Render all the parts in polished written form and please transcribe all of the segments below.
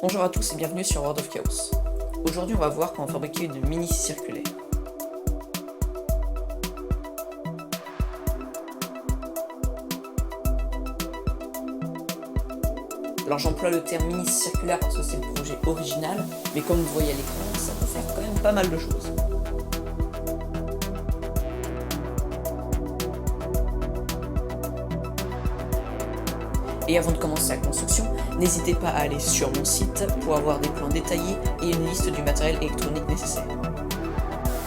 Bonjour à tous et bienvenue sur World of Chaos. Aujourd'hui on va voir comment fabriquer une mini scie circulaire. Alors j'emploie le terme mini scie circulaire parce que c'est le projet original, mais comme vous voyez à l'écran, ça peut faire quand même pas mal de choses. Et avant de commencer la construction, n'hésitez pas à aller sur mon site pour avoir des plans détaillés et une liste du matériel électronique nécessaire.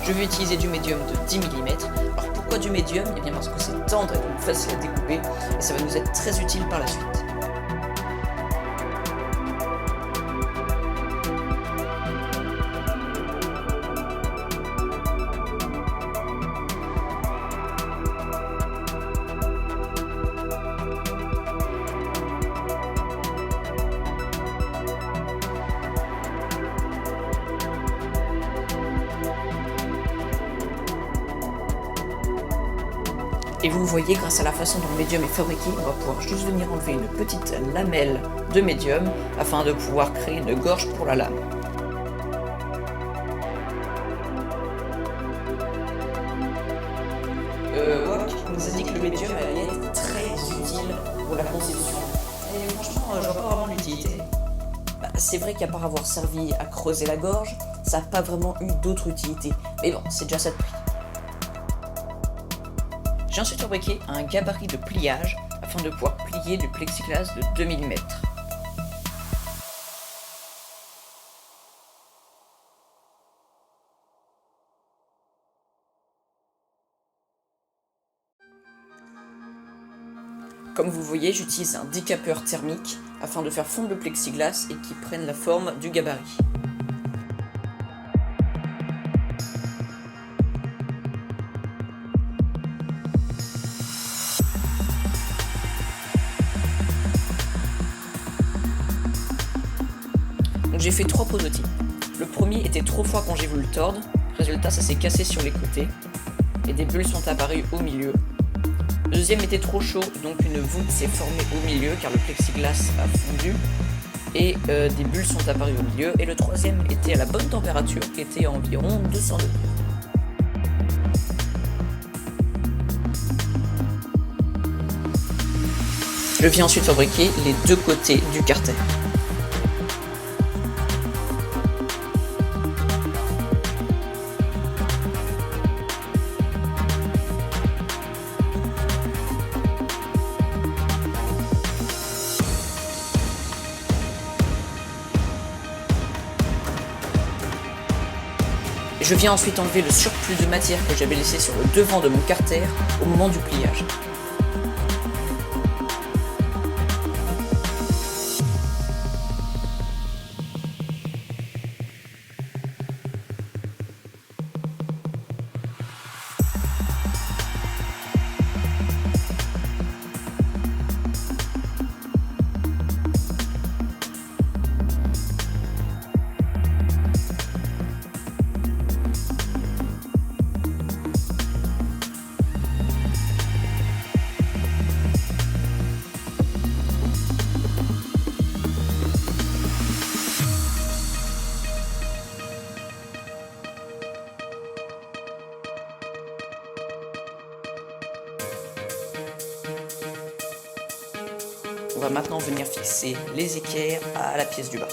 Je vais utiliser du médium de 10 mm. Alors pourquoi du médium? Eh bien parce que c'est tendre et donc facile à découper et ça va nous être très utile par la suite. Et vous le voyez, grâce à la façon dont le médium est fabriqué, on va pouvoir juste venir enlever une petite lamelle de médium afin de pouvoir créer une gorge pour la lame. Wok nous a dit que le médium allait être très utile pour la conception. Et franchement, je vois pas vraiment l'utilité. C'est vrai qu'à part avoir servi à creuser la gorge, ça n'a pas vraiment eu d'autre utilité. Mais bon, c'est déjà ça de prix. J'ai ensuite fabriqué un gabarit de pliage afin de pouvoir plier du plexiglas de 2 mm. Comme vous voyez, j'utilise un décapeur thermique afin de faire fondre le plexiglas et qu'il prenne la forme du gabarit. Donc j'ai fait 3 prototypes. Le premier était trop froid quand j'ai voulu le tordre, résultat ça s'est cassé sur les côtés, et des bulles sont apparues au milieu. Le deuxième était trop chaud, donc une voûte s'est formée au milieu car le plexiglas a fondu, et des bulles sont apparues au milieu, et le troisième était à la bonne température, qui était à environ 200 degrés. Je viens ensuite fabriquer les deux côtés du carter. Je viens ensuite enlever le surplus de matière que j'avais laissé sur le devant de mon carter au moment du pliage. On va maintenant venir fixer les équerres à la pièce du bas.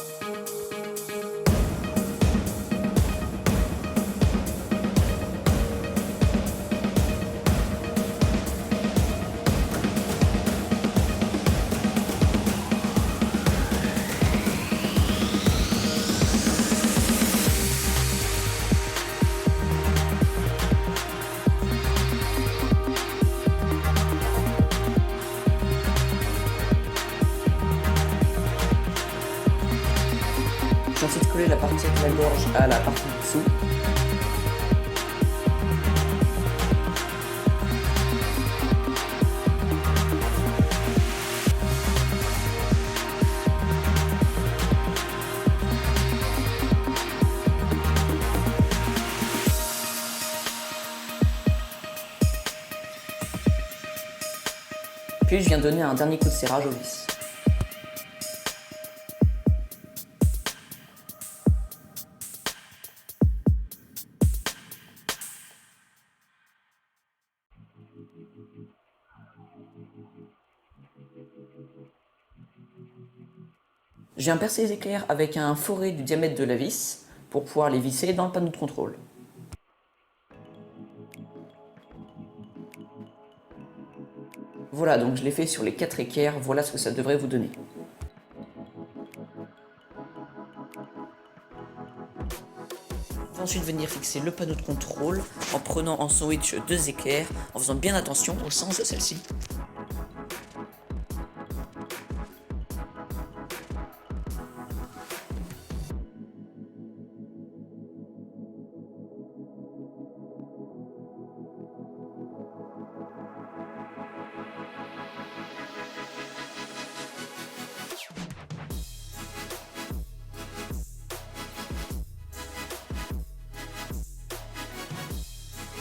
J'ai ensuite collé la partie de la gorge à la partie du dessous. Puis je viens donner un dernier coup de serrage au vis. Je viens percer les éclairs avec un forêt du diamètre de la vis pour pouvoir les visser dans le panneau de contrôle. Voilà, donc je l'ai fait sur les 4 équerres, voilà ce que ça devrait vous donner. On va ensuite venir fixer le panneau de contrôle en prenant en sandwich 2 équerres, en faisant bien attention au sens de celle-ci.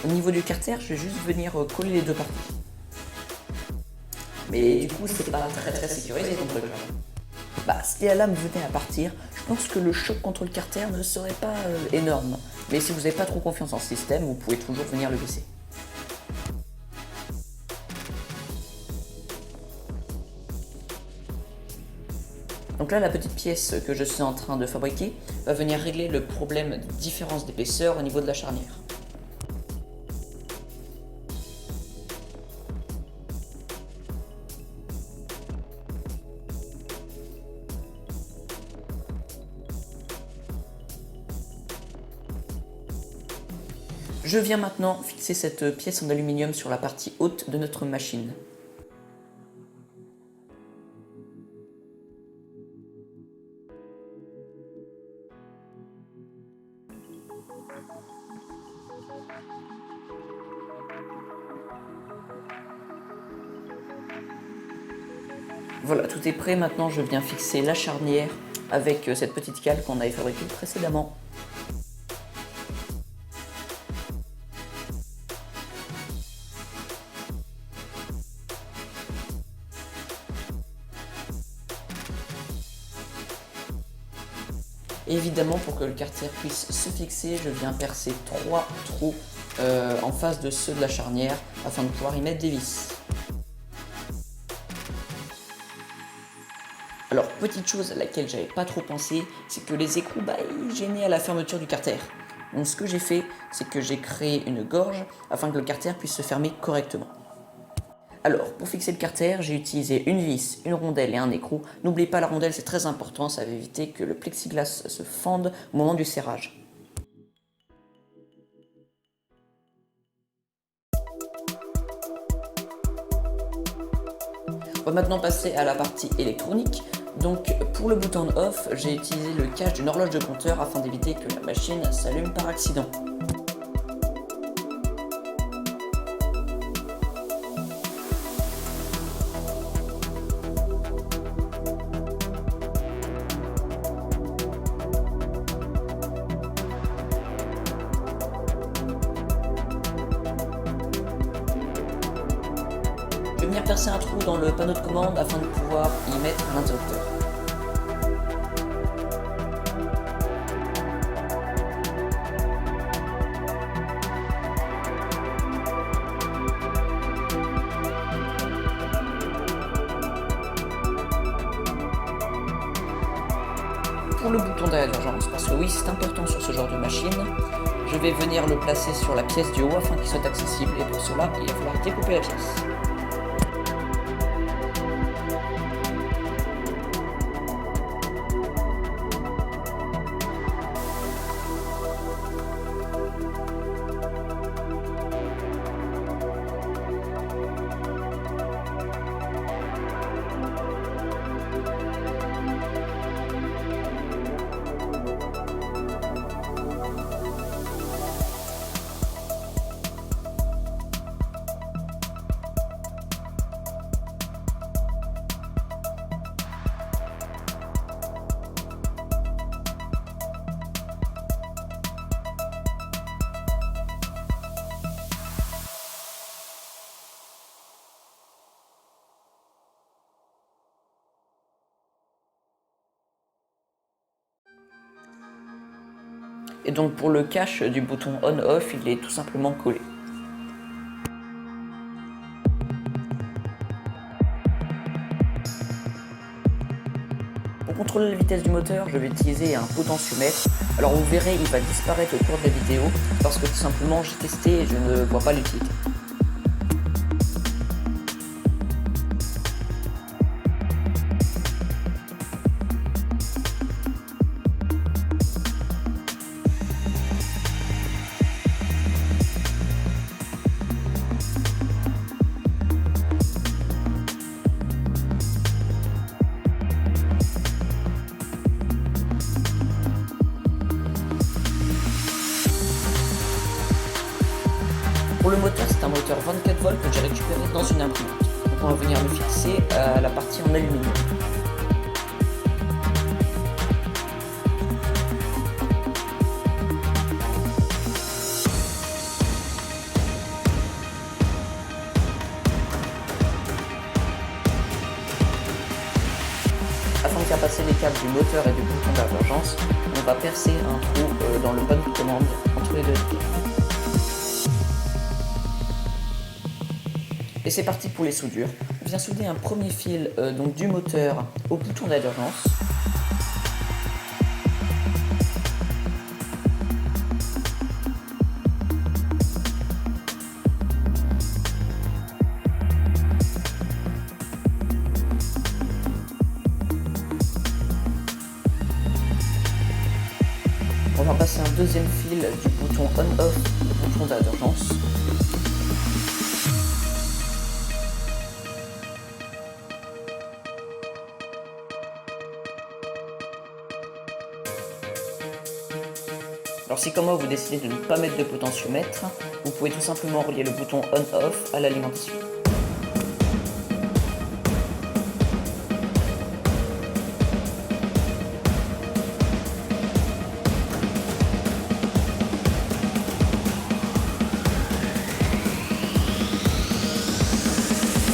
Au niveau du carter, je vais juste venir coller les deux parties. Mais du coup, c'est pas très sécurisé ton truc là. Si la lame venait à partir, je pense que le choc contre le carter ne serait pas énorme. Mais si vous n'avez pas trop confiance en ce système, vous pouvez toujours venir le visser. Donc là, la petite pièce que je suis en train de fabriquer va venir régler le problème de différence d'épaisseur au niveau de la charnière. Je viens maintenant fixer cette pièce en aluminium sur la partie haute de notre machine. Voilà, tout est prêt. Maintenant, je viens fixer la charnière avec cette petite cale qu'on avait fabriquée précédemment. Et évidemment, pour que le carter puisse se fixer, je viens percer 3 trous en face de ceux de la charnière afin de pouvoir y mettre des vis. Alors, petite chose à laquelle j'avais pas trop pensé, c'est que les écrous ils gênaient à la fermeture du carter. Donc ce que j'ai fait, c'est que j'ai créé une gorge afin que le carter puisse se fermer correctement. Alors, pour fixer le carter, j'ai utilisé une vis, une rondelle et un écrou. N'oubliez pas la rondelle, c'est très important, ça va éviter que le plexiglas se fende au moment du serrage. On va maintenant passer à la partie électronique. Donc pour le bouton off, j'ai utilisé le cache d'une horloge de compteur afin d'éviter que la machine s'allume par accident. Je vais venir percer un trou dans le panneau de commande afin de pouvoir y mettre un interrupteur. Pour le bouton d'arrêt d'urgence, parce que oui, c'est important sur ce genre de machine, je vais venir le placer sur la pièce du haut afin qu'il soit accessible, et pour cela, il va falloir découper la pièce. Et donc pour le cache du bouton on-off, il est tout simplement collé. Pour contrôler la vitesse du moteur, je vais utiliser un potentiomètre. Alors vous verrez, il va disparaître au cours de la vidéo parce que tout simplement j'ai testé et je ne vois pas l'utilité. Pour le moteur, c'est un moteur 24 volts que j'ai récupéré dans une imprimante. Donc on va venir le fixer à la partie en aluminium. Afin de faire passer les câbles du moteur et du bouton d'invergence, on va percer un trou dans le panneau de commande entre les deux câbles. Et c'est parti pour les soudures. On vient souder un premier fil donc du moteur au bouton d'adhérence. On va passer un deuxième fil du bouton on-off au bouton d'adhérence. Alors si comme moi vous décidez de ne pas mettre de potentiomètre, vous pouvez tout simplement relier le bouton on-off à l'alimentation.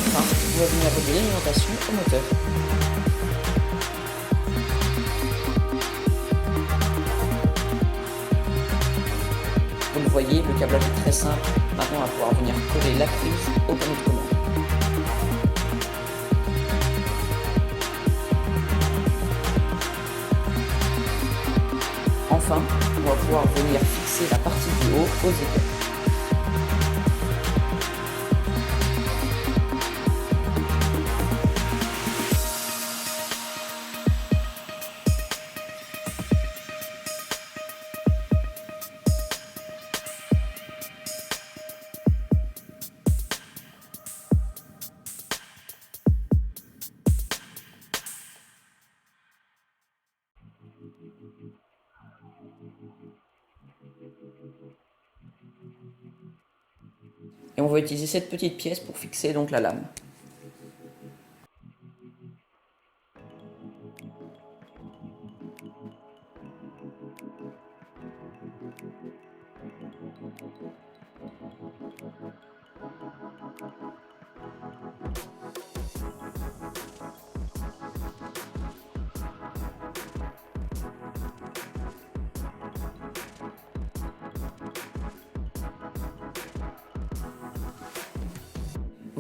Enfin, vous allez venir relier l'alimentation au moteur. Vous le voyez, le câblage est très simple. Maintenant, on va pouvoir venir coller la prise au panneau de commande. Enfin, on va pouvoir venir fixer la partie du haut aux aiguilles. Et on va utiliser cette petite pièce pour fixer donc la lame.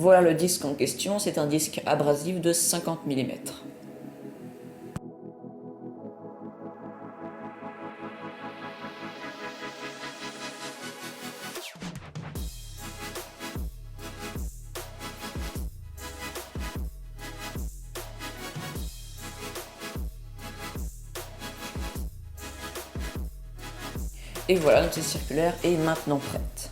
Voilà le disque en question, c'est un disque abrasif de 50 mm. Et voilà, notre circulaire est maintenant prête.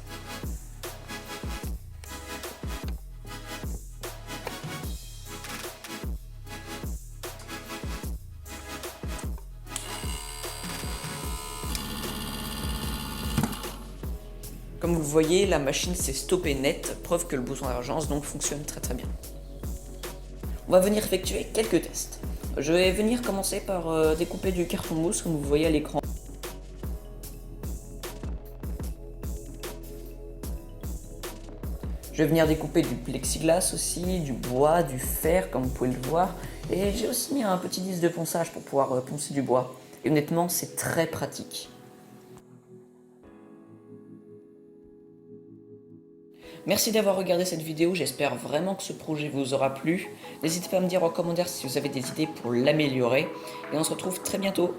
Comme vous le voyez, la machine s'est stoppée net, preuve que le bouton d'urgence donc fonctionne très très bien. On va venir effectuer quelques tests. Je vais venir commencer par découper du carton mousse comme vous voyez à l'écran. Je vais venir découper du plexiglas aussi, du bois, du fer comme vous pouvez le voir. Et j'ai aussi mis un petit disque de ponçage pour pouvoir poncer du bois. Et honnêtement, c'est très pratique. Merci d'avoir regardé cette vidéo, j'espère vraiment que ce projet vous aura plu. N'hésitez pas à me dire en commentaire si vous avez des idées pour l'améliorer. Et on se retrouve très bientôt.